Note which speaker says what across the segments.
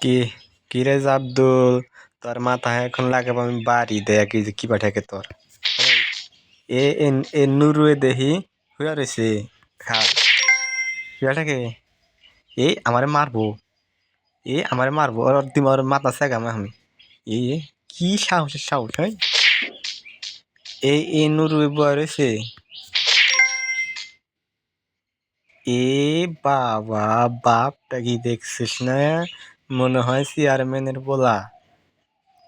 Speaker 1: কি কি রে আব্দুল, তোর মাথায় এখন লাগাবো আমি বাড়ি দেয়া কি পাঠাকে তোর এ এ এ নুরুয়ে দেহি হুয়া রয়েছে। হ্যাঁ, হুয়াটাকে আমারে মারবো, আমারে মারবো, ওর দিমার মাথা সেগাম আমি। এ কি সাহসের সাহস হয়? নুরুয়ে বয়া রয়েছে। বাবা, বাপটা কি দেখছিস না? মনে হয় চেয়ারম্যানের বলা,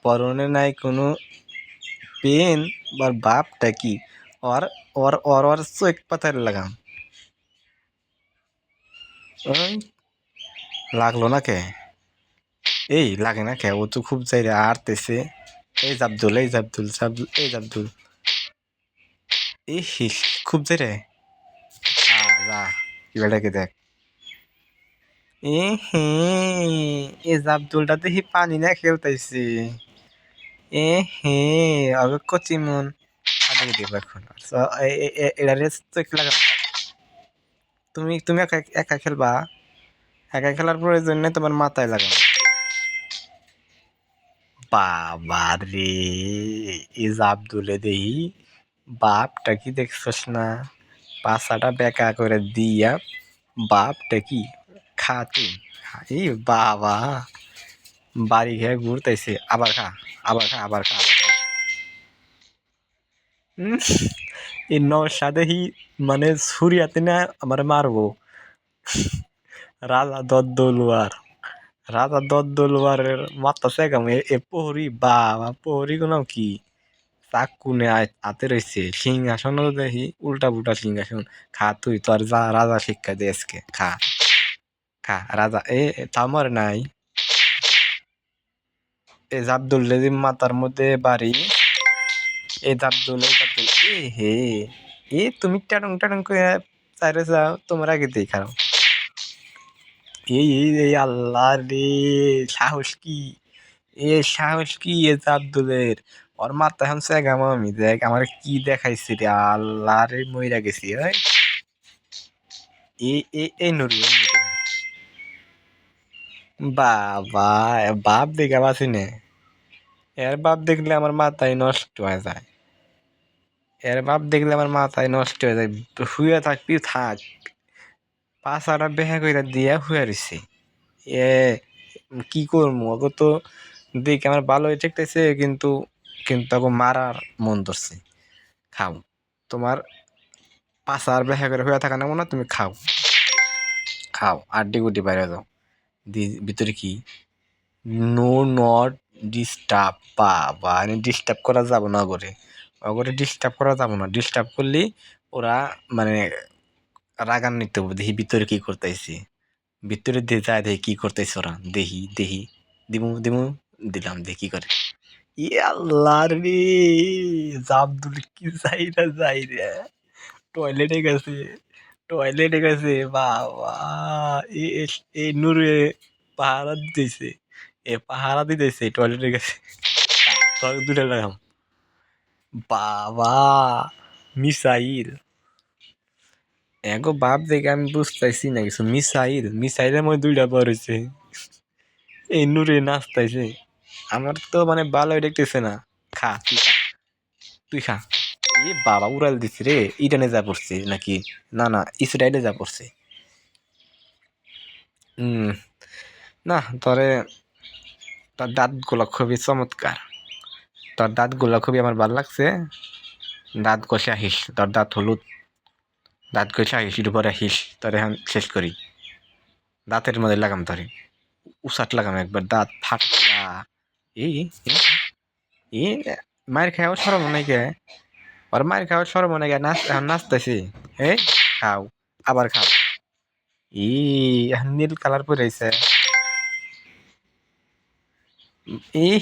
Speaker 1: পরনে নাই কোনো পেন। আর বাপটা কি ওর ওর ওর ওর চোখ পাতার লাগাম। ওই লাগলো না কে? লাগে না কে? ও তো খুব চাই আরতেছে। জাবদুল, জাবদুল হিস খুব চাই রে। যা এবারটাকে দেখ। হে জাবদুলটা দেখি পানি না খেলতেছি। হে আগে কচিমন আগে দিব এখন। এটা রেস্ট চোখ লাগাম। তুমি তুমি একা একা খেলবা, একা খেলার প্রয়োজন নেই, তোমার মাথায় লাগাম। বাবা রে, আব্দুলে দেহি বাপটা কি দেখছস না? পাছাটা বেকা করে দিয়া বাপটা কি খাতে। এই বাবা, বাড়ি খেয়ে ঘুরতেছে। আবার খা, আবার খা, আবার খা, আবার খা। উম, এই নশা দেহি মানে ছুরিয়াতে না আমার মারবো। রাজা দদ্দলুয়ার, রাজা দদ্দলুয়ারের মাথা সেগাম। এ প্রহরী, বাবা প্রহরী কোন কি চাকুনে হাতে রয়েছে। সিংহাসন দেখি উল্টা পুল্টা সিংহাসন। খা তুই, তোর যা রাজা শিক্ষা দে আজকে। খা খা রাজা। তামর নাই। জাবদুল মাথার মধ্যে বাড়ি। জাবদুল, হে তুমি টাটং টাটং করে চাইরে যাও, তোমার আগে দেই খাও। এই আল্লাহ রে, সাহস কি? সাহস কি আব্দুলের? ওর মাথা এখন সেগাম আমি। দেখ আমার কি দেখাইছি রে, আল্লাহ রে মইরা গেছি। এই নুরু, বাবা, বাপ দেখে বাসি নে। এর বাপ দেখলে আমার মাথায় নষ্ট হয়ে যায়। এর বাপ দেখলে আমার মাথায় নষ্ট হয়ে যায়। শুয়ে থাকবি থাক, পাছাটা বেহা কইরা দিয়া শুয়ে রইছে। এ কি করবো? ওকে তো দেখে আমার ভালোই ঠেকতেছে, কিন্তু কিন্তু ওকে মারার মন ধরছে। খাও, তোমার পাছার বেহা করে শুয়ে থাকা নেবো না, তুমি খাও খাও, আড্ডি গুড্ডি বাইরে যাও। ভিতরে কি? No not disturb. বাবা, ডিস্টার্ব করা যাবো না করে, ওগরে ডিস্টার্ব করা যাবো না। ডিস্টার্ব করলে ওরা মানে রাগান্বিত হবে। দেখি ভিতরে কি করতেছি, ভিতরে দিয়ে যায় দেখি কি করতেছে ওরা। দেখি দেখি, দিমু দিমু, দিলাম, দেখি কি করে। আল্লাহ রে, আব্দুল কি যাই না যাই রে, টয়লেটে গেছে, টয়লেটে গেছে। বাবা, এই নুরে পাহারা দিতেছে, পাহারা দিতেছে, টয়লেটে গেছে। তোর দুটা লাগাম। বাবা, মিসাইল। এগো বাপ দেখে আমি বুঝতেছি না কিছু। মিসাইল, মিসাইলের মধ্যে দুইটা বার হয়েছে। এই নুরে নাচতেছে, আমার তো মানে ভালোই দেখতেছে না। খা তুই, খা তুই খা। বাবা, উড়াল দিচ্ছে রে। ইডানে যা পড়ছে নাকি? না না, ইসরায়েলে যা পড়ছে। হম, না তরে, তোর দাঁত গুলা খুবই চমৎকার। তোর দাঁত গুলা খুবই আমার ভালো লাগছে। দাঁত কষে আহিস, তোর দাঁত হলুদ। দাঁত কষে আহিস, একটু পরে আহিস, তোর এখন শেষ করি। দাঁতের মধ্যে লাগাম তোরে, উসাট লাগাম একবার, দাঁত ফাটা। এই এই মায়ের খাওয়া সরম নাই কে? ওর মায়ের খাওয়া সরম নাই কে? এখন নাচতেছি। এই খাও, আবার খাও। এখন নীল কালার পরে আইছে।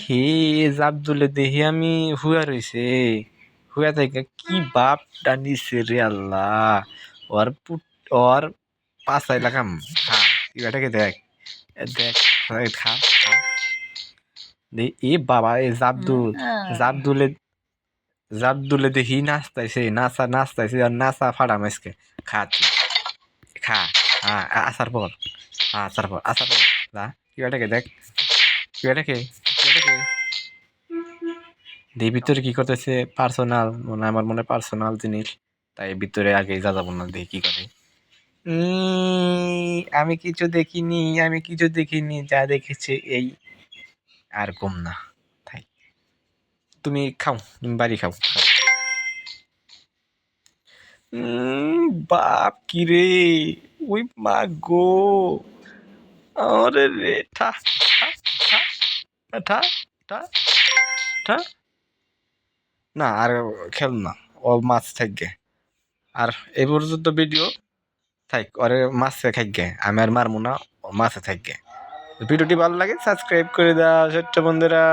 Speaker 1: হে জাবদুলে দেখি আমি হুয়া রইছে। হুয়া থেকে কি বাপ টানিছে রে আল্লাহ। ওর পুট, ওর পাছায় লাগাম। খা, এটাকে দেখ, দেখ, খা খা। বাবা, জাবদুল, জাবদুলে, জাবদুলে দেখি নাচতাইছে, নাচতাইছে আর নাচা ফাড়া মাইসকে। খা তুই, খা। হ্যাঁ, আসার পর, আসার পর, আসার পর, যা পিয়াটাকে দেখ, পিয়াটাকে, পিয়াটাকে দিয়ে ভিতরে কি করতেছে পার্সোনাল, মানে আমার মনে পার্সোনাল জিনিস, তাই ভিতরে আগে যা যাবো না, দেখি কি করে। আমি কিছু দেখিনি, আমি কিছু দেখিনি, যা দেখেছে এই, আর কম না। তাই তুমি খাও, তুমি বাড়ি খাও। বাপ কি রে, ওই মা গো, আরে রে, ঠা ঠা ঠা ঠা ঠা ঠা। না আর খেল না, ও মাছ থাকবে। আর এই পর্যন্ত ভিডিও থাক, ওরে মাছে থাকবে, আমি আর মারবো না, ও মাছে থাকবে। ভিডিওটি ভালো লাগে সাবস্ক্রাইব করে দাও ছোট্ট বন্ধুরা।